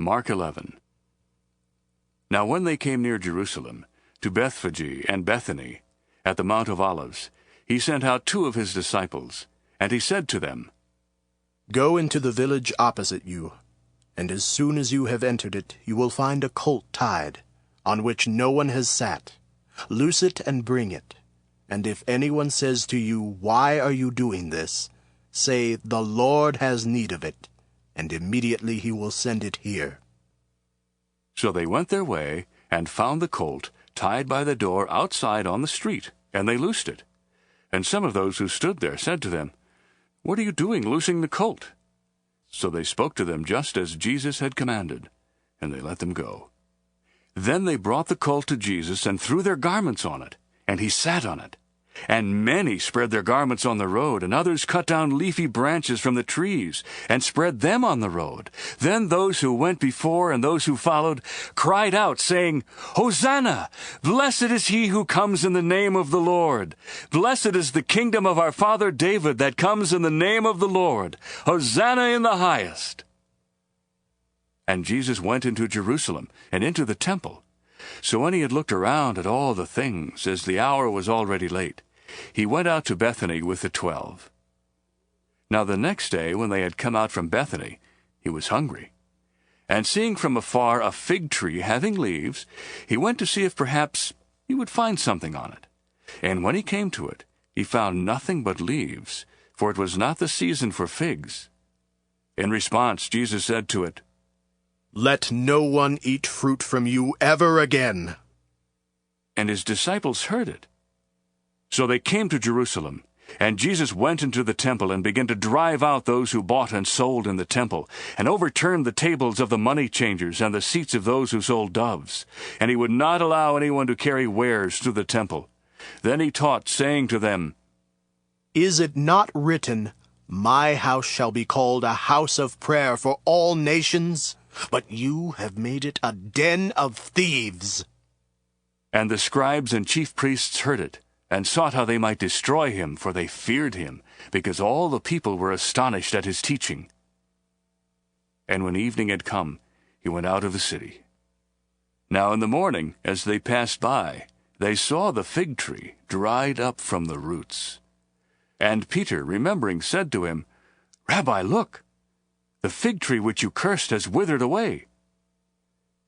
Mark 11. Now when they came near Jerusalem, to Bethphage and Bethany, at the Mount of Olives, he sent out 2 of his disciples, and he said to them, Go into the village opposite you, and as soon as you have entered it, you will find a colt tied, on which no one has sat. Loose it and bring it. And if anyone says to you, Why are you doing this? Say, The Lord has need of it, and immediately he will send it here. So they went their way, and found the colt tied by the door outside on the street, and they loosed it. And some of those who stood there said to them, What are you doing, loosing the colt? So they spoke to them just as Jesus had commanded, and they let them go. Then they brought the colt to Jesus, and threw their garments on it, and he sat on it. And many spread their garments on the road, and others cut down leafy branches from the trees, and spread them on the road. Then those who went before and those who followed cried out, saying, Hosanna! Blessed is he who comes in the name of the Lord. Blessed is the kingdom of our father David that comes in the name of the Lord. Hosanna in the highest. And Jesus went into Jerusalem, and into the temple. So when he had looked around at all the things, as the hour was already late, he went out to Bethany with the 12. Now the next day, when they had come out from Bethany, he was hungry. And seeing from afar a fig tree having leaves, he went to see if perhaps he would find something on it. And when he came to it, he found nothing but leaves, for it was not the season for figs. In response, Jesus said to it, Let no one eat fruit from you ever again. And his disciples heard it. So they came to Jerusalem, and Jesus went into the temple and began to drive out those who bought and sold in the temple, and overturned the tables of the money changers and the seats of those who sold doves. And he would not allow anyone to carry wares through the temple. Then he taught, saying to them, Is it not written, My house shall be called a house of prayer for all nations? But you have made it a den of thieves. And the scribes and chief priests heard it, and sought how they might destroy him, for they feared him, because all the people were astonished at his teaching. And when evening had come, he went out of the city. Now in the morning, as they passed by, they saw the fig tree dried up from the roots. And Peter, remembering, said to him, Rabbi, look! The fig tree which you cursed has withered away.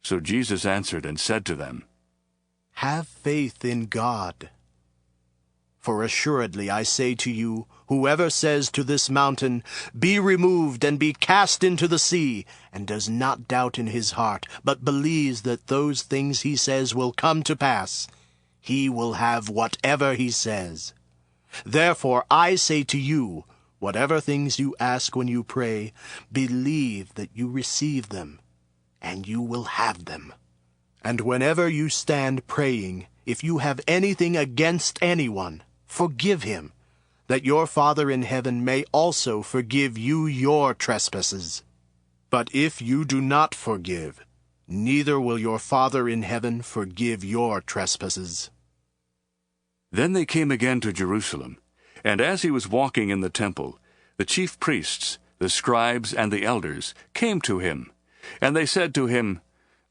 So Jesus answered and said to them, Have faith in God. For assuredly I say to you, whoever says to this mountain, Be removed and be cast into the sea, and does not doubt in his heart, but believes that those things he says will come to pass, he will have whatever he says. Therefore I say to you, whatever things you ask when you pray, believe that you receive them, and you will have them. And whenever you stand praying, if you have anything against anyone, forgive him, that your Father in heaven may also forgive you your trespasses. But if you do not forgive, neither will your Father in heaven forgive your trespasses. Then they came again to Jerusalem. And as he was walking in the temple, the chief priests, the scribes, and the elders came to him. And they said to him,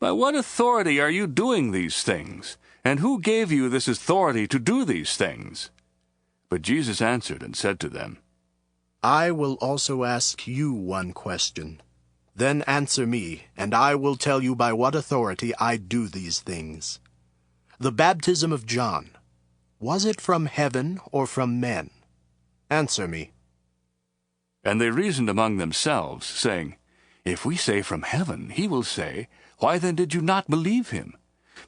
By what authority are you doing these things? And who gave you this authority to do these things? But Jesus answered and said to them, I will also ask you one question. Then answer me, and I will tell you by what authority I do these things. The baptism of John, was it from heaven or from men? Answer me. And they reasoned among themselves, saying, If we say from heaven, he will say, Why then did you not believe him?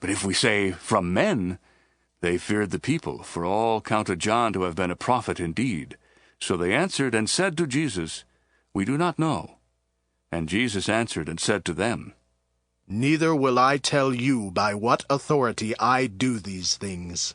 But if we say from men, they feared the people, for all counted John to have been a prophet indeed. So they answered and said to Jesus, We do not know. And Jesus answered and said to them, Neither will I tell you by what authority I do these things.